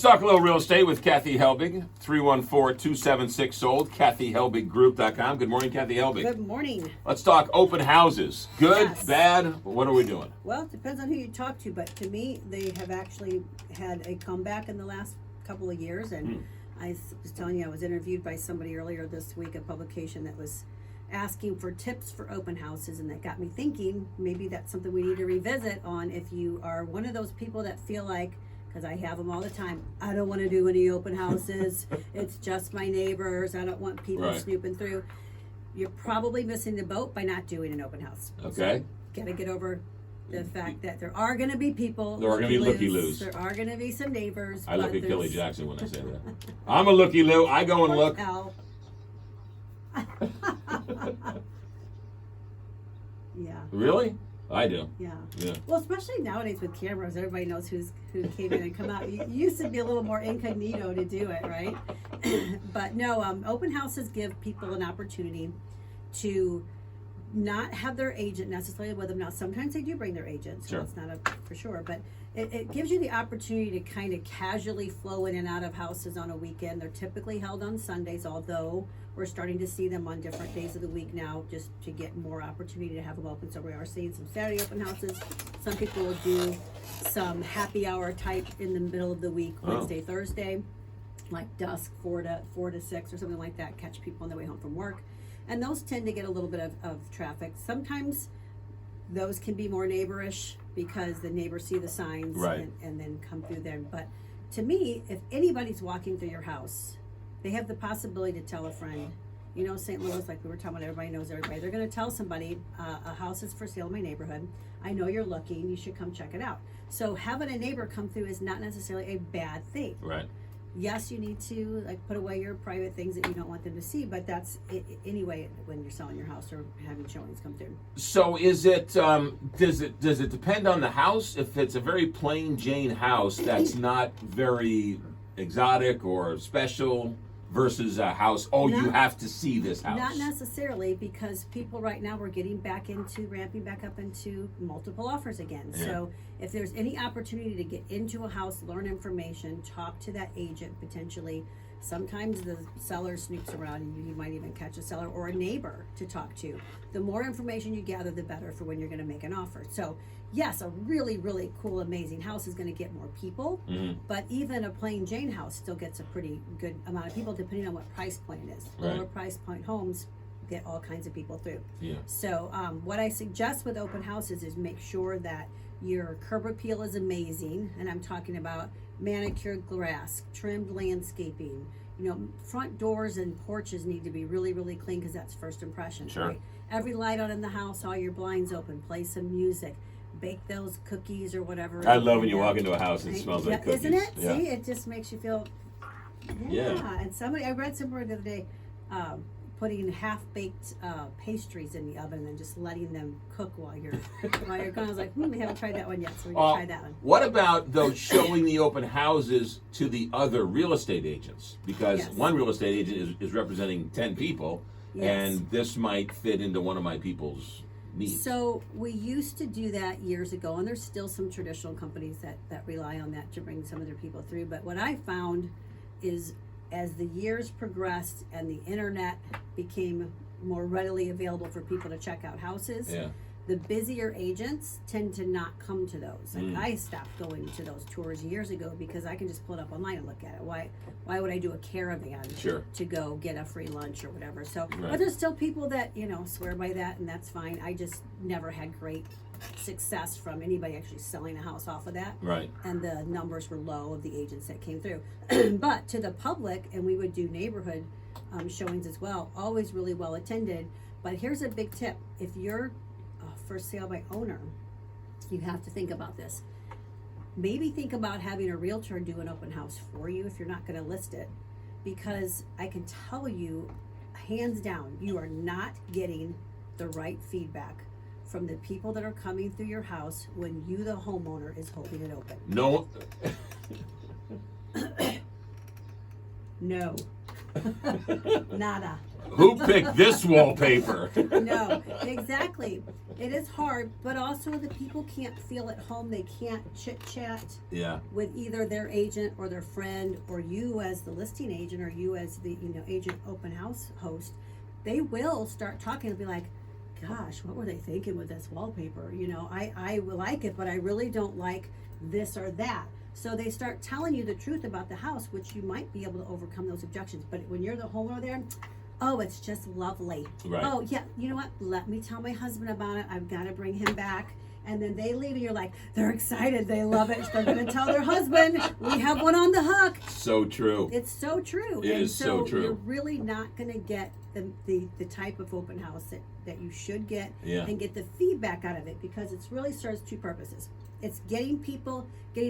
Talk a little real estate with Kathy Helbig, 314-276-SOLD, KathyHelbigGroup.com. Good morning, Kathy Helbig. Good morning. Let's talk open houses. Good, Yes. bad, what are we doing? Well, it depends on who you talk to, but to me, they have actually had a comeback in the last couple of years. And I was telling you, I was interviewed by somebody earlier this week, a publication that was asking for tips for open houses, and that got me thinking, maybe that's something we need to revisit on if you are one of those people that feel like, because I have them all the time, I don't want to do any open houses. It's just my neighbors. I don't want people snooping through. You're probably missing the boat by not doing an open house. Okay. So, gotta get over the fact that there are going to be people. There are going to be looky-loos. There are going to be some neighbors. I look at Kelly Jackson when I say that. I'm a looky-loo. I go and look. Yeah. Really? I do. Yeah. Yeah. Well, especially nowadays with cameras, everybody knows who came in and come out. You used to be a little more incognito to do it, right? But no, open houses give people an opportunity to not have their agent necessarily with them. Now, sometimes they do bring their agent, so it's not for sure, but it gives you the opportunity to kind of casually flow in and out of houses on a weekend. They're typically held on Sundays, although we're starting to see them on different days of the week now, just to get more opportunity to have them open. So we are seeing some Saturday open houses. Some people will do some happy hour type in the middle of the week, Wednesday, Thursday, like dusk, 4 to 6 or something like that, catch people on their way home from work. And those tend to get a little bit of traffic. Sometimes those can be more neighborish because the neighbors see the signs and then come through there. But to me, if anybody's walking through your house, they have the possibility to tell a friend. You know, St. Louis, like we were talking about, everybody knows everybody. They're going to tell somebody, a house is for sale in my neighborhood. I know you're looking. You should come check it out. So having a neighbor come through is not necessarily a bad thing. Right. Yes, you need to put away your private things that you don't want them to see, but that's anyway when you're selling your house or having showings come through. So is it does it depend on the house? If it's a very plain Jane house that's not very exotic or special versus a house, you have to see this house. Not necessarily, because people right now, we're getting ramping back up into multiple offers again. Yeah. So if there's any opportunity to get into a house, learn information, talk to that agent potentially. Sometimes the seller snoops around and you might even catch a seller or a neighbor to talk to. The more information you gather, the better for when you're going to make an offer. So yes, a really, really cool, amazing house is going to get more people, but even a plain Jane house still gets a pretty good amount of people depending on what price point it is. Lower price point homes get all kinds of people through. Yeah. So what I suggest with open houses is make sure that your curb appeal is amazing, and I'm talking about manicured grass, trimmed landscaping. You know, front doors and porches need to be really, really clean because that's first impression. Sure. Right? Every light on in the house, all your blinds open, play some music, bake those cookies or whatever. I love when you walk into a house and it smells like cookies. Isn't it? Yeah. See, it just makes you feel. Yeah. And I read somewhere the other day, putting half-baked pastries in the oven and just letting them cook while you're going. I was like, we haven't tried that one yet, so we can try that one. What about those showing the open houses to the other real estate agents? Because one real estate agent is representing 10 people, and this might fit into one of my people's needs. So we used to do that years ago, and there's still some traditional companies that rely on that to bring some of their people through. But what I found is, as the years progressed and the internet became more readily available for people to check out houses, the busier agents tend to not come to those. Like I stopped going to those tours years ago because I can just pull it up online and look at it. Why would I do a caravan to go get a free lunch or whatever? So, but there's still people that, swear by that, and that's fine. I just never had great success from anybody actually selling a house off of that. Right. And the numbers were low of the agents that came through. But to the public, and we would do neighborhood showings as well, always really well attended. But here's a big tip. If you're for sale by owner, you have to think about this. Maybe think about having a realtor do an open house for you if you're not going to list it, because I can tell you, hands down, you are not getting the right feedback from the people that are coming through your house when you, the homeowner, is holding it open. No. No. Nada. Who picked this wallpaper? No, exactly. It is hard, but also the people can't feel at home. They can't chit chat Yeah. with either their agent or their friend or you as the listing agent or you as the agent open house host. They will start talking and be like, gosh, what were they thinking with this wallpaper? I like it, but I really don't like this or that. So they start telling you the truth about the house, which you might be able to overcome those objections. But when you're the homeowner there, oh, it's just lovely. Right. Oh, yeah, you know what? Let me tell my husband about it. I've got to bring him back. And then they leave and you're like, they're excited. They love it. They're going to tell their husband, we have one on the hook. So true. It's so true. It is so true. You're really not going to get the type of open house that you should get and get the feedback out of it, because it really serves two purposes. It's getting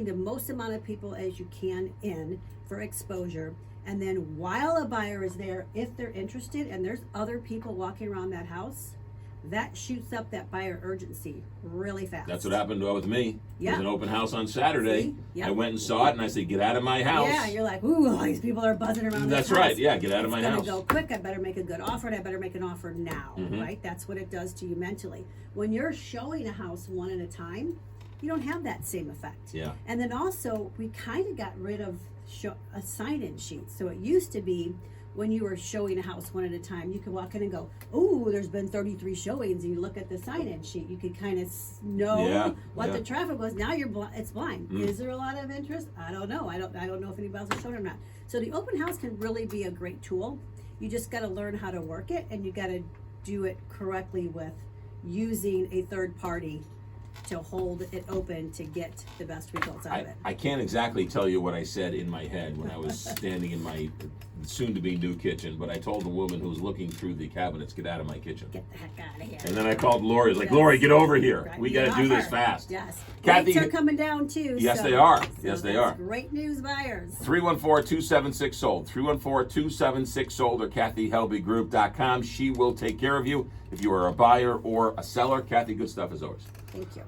the most amount of people as you can in for exposure. And then while a buyer is there, if they're interested and there's other people walking around that house, that shoots up that buyer urgency really fast. That's what happened with me. Yeah. There was an open house on Saturday. See? Yep. I went and saw it, and I said, get out of my house. Yeah, you're like, ooh, all these people are buzzing around That's this house. right. Yeah, get out of my house. It's going to go quick. I better make a good offer, and I better make an offer now, right? That's what it does to you mentally. When you're showing a house one at a time, you don't have that same effect. Yeah. And then also, we kind of got rid of a sign-in sheet. So it used to be when you were showing a house one at a time, you could walk in and go, oh, there's been 33 showings, and you look at the sign-in sheet. You could kind of know what the traffic was. Now it's blind. Is there a lot of interest? I don't know. I don't know if anybody else has shown it or not. So the open house can really be a great tool. You just got to learn how to work it, and you got to do it correctly with using a third party to hold it open to get the best results out of it. I can't exactly tell you what I said in my head when I was standing in my soon-to-be new kitchen, but I told the woman who was looking through the cabinets, get out of my kitchen. Get the heck out of here. And then I called Lori. I was like, Lori, get over here. We got to do this fast. Yes. Kathy, rates are coming down too. Yes, they are. So Yes, they are. Great news, buyers. 314-276-SOLD. 314-276-SOLD or KathyHelbigroup.com. She will take care of you if you are a buyer or a seller. Kathy, good stuff as always. Thank you.